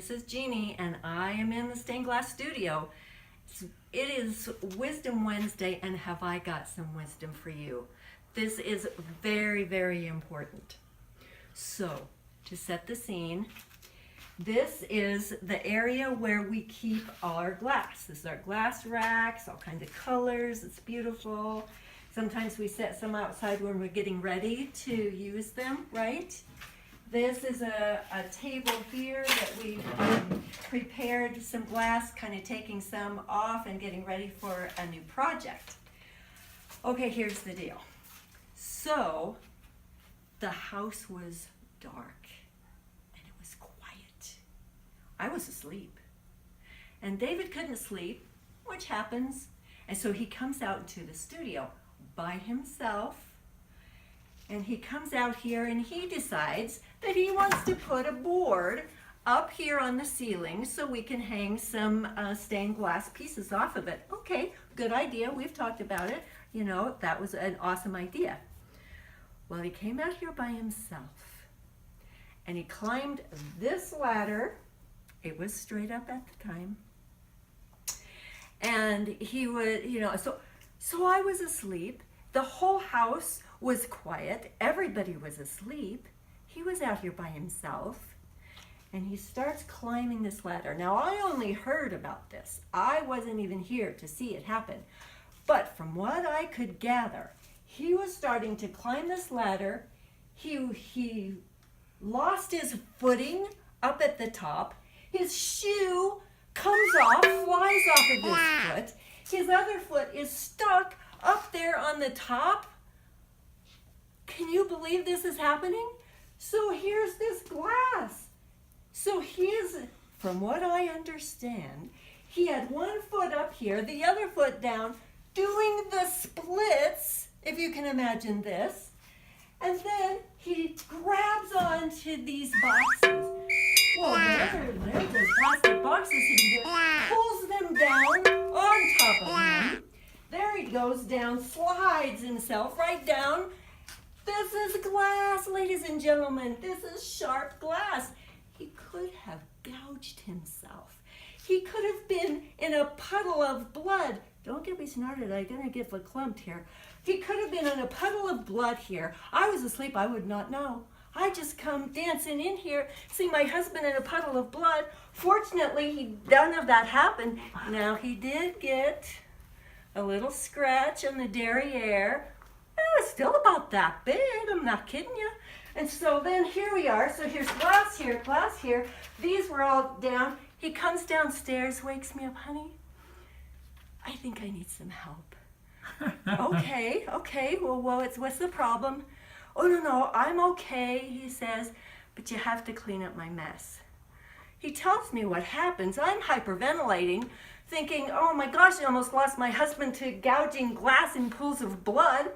this is Jeannie, and I am in the stained glass studio. It is Wisdom Wednesday, and have I got some wisdom for you? This is very, very important. So, to set the scene, this is the area where we keep all our glass. This is our glass racks, all kinds of colors. It's beautiful. Sometimes we set some outside when we're getting ready to use them, right? This is a table here that we've prepared some glass, kind of taking some off and getting ready for a new project. Okay, here's the deal. So, the house was dark and it was quiet. I was asleep. And David couldn't sleep, which happens. And so he comes out into the studio by himself. And he comes out here and he decides that he wants to put a board up here on the ceiling so we can hang some stained glass pieces off of it. Okay, good idea. We've talked about it. You know, that was an awesome idea. Well, he came out here by himself and he climbed this ladder. It was straight up at the time. And he would, you know, so I was asleep. The whole house was quiet. Everybody was asleep. He was out here by himself. And he starts climbing this ladder. Now, I only heard about this. I wasn't even here to see it happen. But from what I could gather, he was starting to climb this ladder. He lost his footing up at the top. His shoe comes off, flies off of his foot. His other foot is stuck up there on the top. Can you believe this is happening? So here's this glass. So from what I understand, he had one foot up here, the other foot down, doing the splits, if you can imagine this. And then he grabs onto these boxes. Whoa, there's those plastic boxes he pulls them down on top of him. There he goes down, slides himself right down. This is glass, ladies and gentlemen. This is sharp glass. He could have gouged himself. He could have been in a puddle of blood. Don't get me started. I'm going to get verklempt here. He could have been in a puddle of blood here. I was asleep. I would not know. I just come dancing in here, see my husband in a puddle of blood. Fortunately, none of that happened. Now, he did get a little scratch on the derriere. It was still about that big. I'm not kidding you. And so then here we are. So here's glass here, glass here. These were all down. He comes downstairs, wakes me up, honey. I think I need some help. Okay. Well, what's the problem? Oh, no, I'm okay, he says, but you have to clean up my mess. He tells me what happens. I'm hyperventilating, thinking, oh my gosh, I almost lost my husband to gouging glass in pools of blood.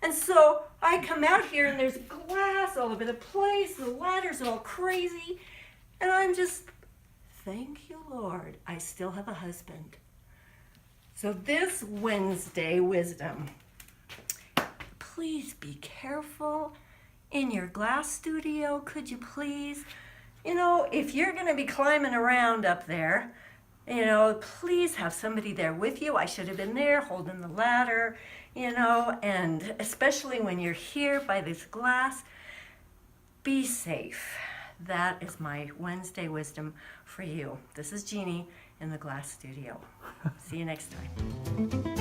And so I come out here and there's glass all over the place. The ladder's all crazy. And I'm just, thank you, Lord, I still have a husband. So this Wednesday wisdom, please be careful in your glass studio, could you please? You know, if you're going to be climbing around up there, you know, please have somebody there with you. I should have been there holding the ladder, you know, and especially when you're here by this glass, be safe. That is my Wednesday wisdom for you. This is Jeannie in the glass studio. See you next time.